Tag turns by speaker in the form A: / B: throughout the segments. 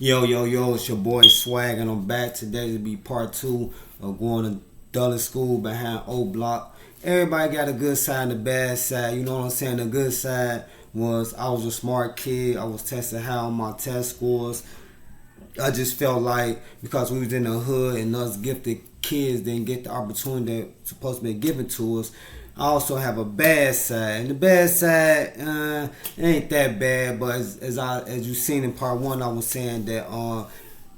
A: Yo, yo, yo, it's your boy Swag, and I'm back today to be part two of going to Dulles School behind O Block. Everybody got a good side and a bad side, you know what I'm saying? The good side was I was a smart kid, I was testing high on my test scores. I just felt like because we was in the hood and us gifted kids didn't get the opportunity that's supposed to be given to us. I also have a bad side, and the bad side, it ain't that bad. But as you seen in part one, I was saying that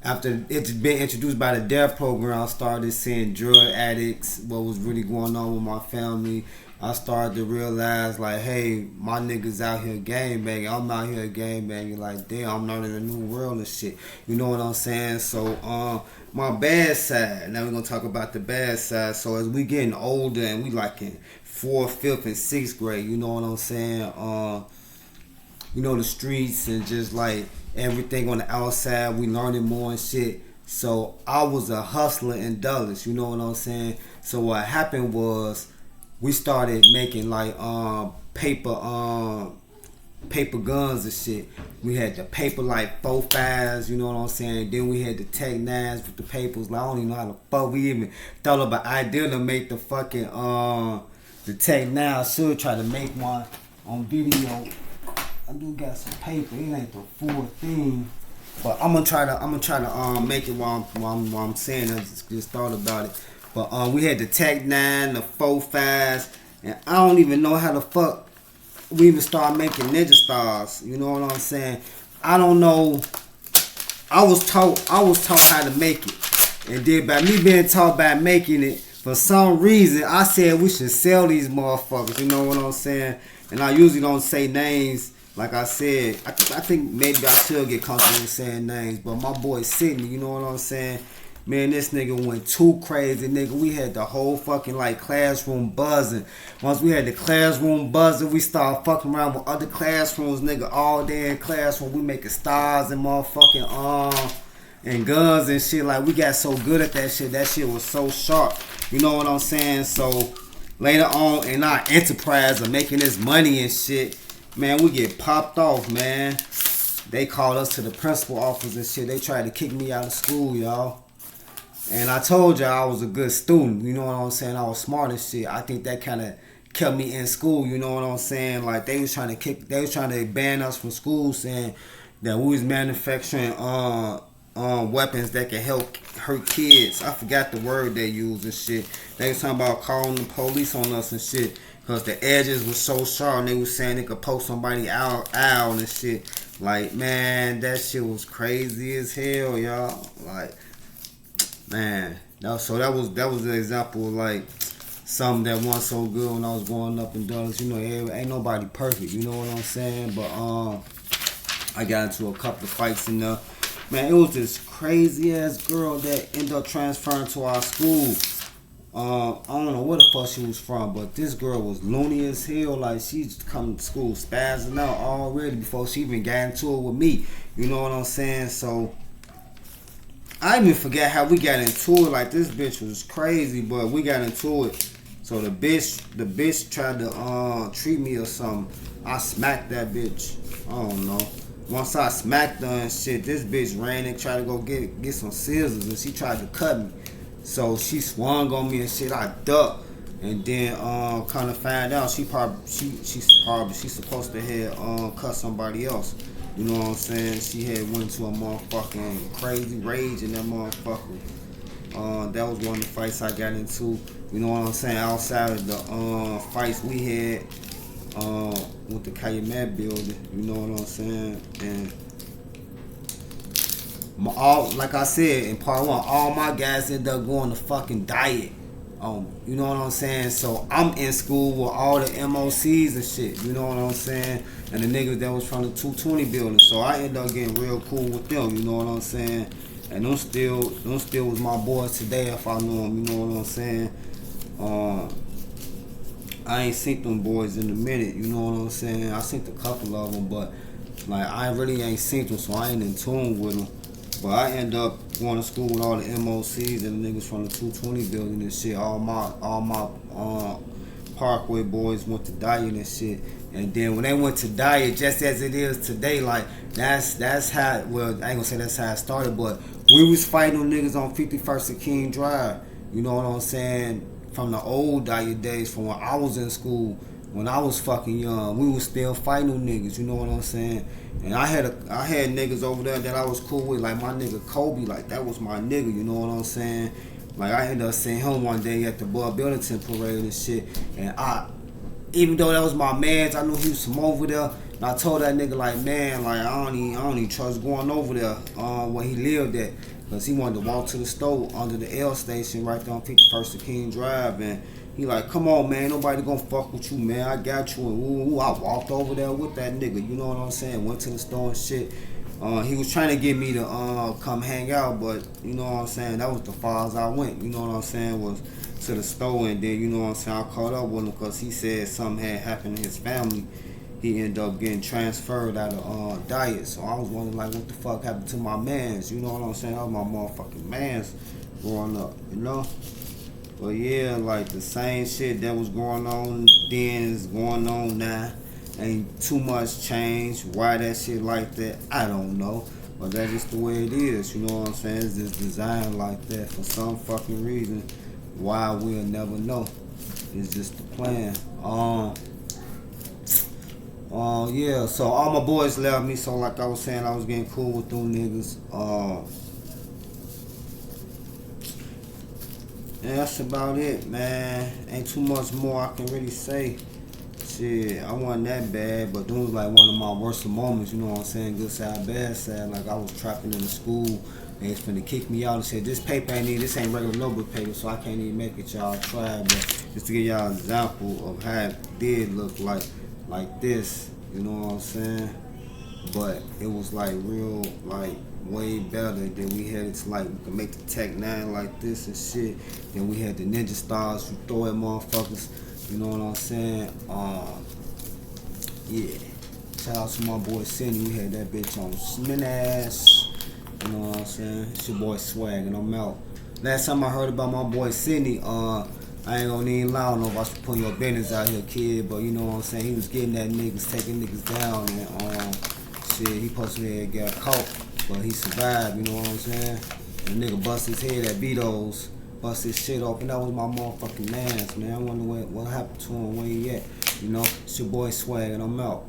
A: after it's been introduced by the DEF program, I started seeing drug addicts, what was really going on with my family. I started to realize like, hey, my niggas out here gang banging. I'm out here gang banging. Like, damn, I'm learning a new world and shit. You know what I'm saying? So, my bad side. Now we're gonna talk about the bad side. So as we getting older and we like in fourth, fifth, and sixth grade, you know what I'm saying? You know, the streets and just like everything on the outside, we learning more and shit. So I was a hustler in Dulles, you know what I'm saying? So what happened was we started making like paper guns and shit. We had the paper like 4.5s, you know what I'm saying? Then we had the Tech 9s with the papers. Like I don't even know how the fuck we even thought of an idea to make the fucking the Tech 9. I should try to make one on video. I do got some paper. It ain't the full thing, but I'm gonna try to make it while I'm saying. I just thought about it. But we had the Tech 9, the 4.5s, and I don't even know how the fuck we even started making Ninja Stars. You know what I'm saying? I don't know. I was taught how to make it, and then by me being taught by making it, for some reason I said we should sell these motherfuckers. You know what I'm saying? And I usually don't say names. Like I said, I think maybe I should get comfortable saying names, but my boy Sydney, you know what I'm saying? Man, this nigga went too crazy, nigga. We had the whole fucking like classroom buzzing. Once we had the classroom buzzing, we started fucking around with other classrooms, nigga. All day in classroom, we making stars and motherfucking and guns and shit. Like we got so good at that shit. That shit was so sharp. You know what I'm saying? So later on in our enterprise of making this money and shit, man, we get popped off, man. They called us to the principal office and shit. They tried to kick me out of school, y'all. And I told y'all I was a good student. You know what I'm saying? I was smart as shit. I think that kind of kept me in school. You know what I'm saying? Like they was trying to ban us from school, saying that we was manufacturing weapons that can help hurt kids. I forgot the word they used and shit. They was talking about calling the police on us and shit. Cause the edges were so sharp and they was saying they could poke somebody out and shit. Like, man, that shit was crazy as hell, y'all. Like, man. So that was the example of like something that wasn't so good when I was growing up in Dulles. You know, ain't nobody perfect, you know what I'm saying? But I got into a couple of fights in there. Man, it was this crazy ass girl that ended up transferring to our school. I don't know where the fuck she was from, but this girl was loony as hell. Like she's coming to school spazzing out already before she even got into it with me. You know what I'm saying? So I even forget how we got into it. Like this bitch was crazy, but we got into it. So the bitch tried to treat me or something. I smacked that bitch. I don't know. Once I smacked her and shit, this bitch ran and tried to go get some scissors and she tried to cut me. So she swung on me and shit. I ducked, and then kind of found out she's supposed to have cut somebody else. You know what I'm saying? She had went to a motherfucking crazy rage in that motherfucker. That was one of the fights I got into. You know what I'm saying? Outside of the fights we had with the Calumet building. You know what I'm saying? And like I said in part one, all my guys ended up going to fucking diet. You know what I'm saying? So I'm in school with all the MOCs and shit. You know what I'm saying? And the niggas that was from the 220 building. So I ended up getting real cool with them. You know what I'm saying? And them still was my boys today if I knew them. You know what I'm saying? I ain't seen them boys in a minute. You know what I'm saying? I seen a couple of them, but like I really ain't seen them, so I ain't in tune with them. But I end up going to school with all the MOCs and the niggas from the 220 building and shit. All my Parkway boys went to Diet and shit. And then when they went to diet, just as it is today, like that's how. Well, I ain't gonna say that's how it started, but we was fighting them niggas on 51st and King Drive. You know what I'm saying? From the old diet days, from when I was in school, when I was fucking young, we was still fighting them niggas. You know what I'm saying? And I had niggas over there that I was cool with, like my nigga Kobe, like that was my nigga. You know what I'm saying? Like I ended up seeing him one day at the Bud Billington parade and shit, and even though that was my mans, I knew he was from over there. And I told that nigga like, man, like I don't even trust going over there where he lived at, cause he wanted to walk to the store under the L station right there on 51st and King Drive, and he like, come on, man, nobody gonna fuck with you, man. I got you. And I walked over there with that nigga. You know what I'm saying? Went to the store and shit. He was trying to get me to come hang out, but you know what I'm saying? That was the far as I went. You know what I'm saying? Was to the store, and then you know what I'm saying? I caught up with him because he said something had happened to his family. He ended up getting transferred out of diet. So I was wondering like, what the fuck happened to my mans? You know what I'm saying? That was my motherfucking mans growing up, you know? But yeah, like the same shit that was going on then is going on now. Ain't too much change. Why that shit like that, I don't know. But that's just the way it is, you know what I'm saying? It's just designed like that for some fucking reason. Why, we'll never know. It's just the plan. Yeah, so all my boys left me, so like I was saying, I was getting cool with them niggas. And that's about it, man. Ain't too much more I can really say. Shit, I wasn't that bad, but them was like one of my worst moments, you know what I'm saying? Good side, bad side. Like I was trapping in the school. They was finna kick me out and said, this paper this ain't regular notebook paper, so I can't even make it, y'all try. But just to give y'all an example of how it did look like this, you know what I'm saying? But it was like real, like way better. Than we had it to like, we could make the Tech 9 like this and shit. Then we had the Ninja Stars, you throw at motherfuckers, you know what I'm saying? Yeah. Shout out to my boy Cindy, we had that bitch on Smin ass. You know what I'm saying? It's your boy Swag, and I'm out. Last time I heard about my boy Sydney, I ain't gonna even lie, I don't know if I should put your business out here, kid, but you know what I'm saying? He was getting at niggas, taking niggas down, and shit, he supposedly had got caught, but he survived, you know what I'm saying? The nigga bust his head at Betos, bust his shit off, and that was my motherfucking mans, man. I wonder what happened to him, where he at. You know, it's your boy Swag, and I'm out.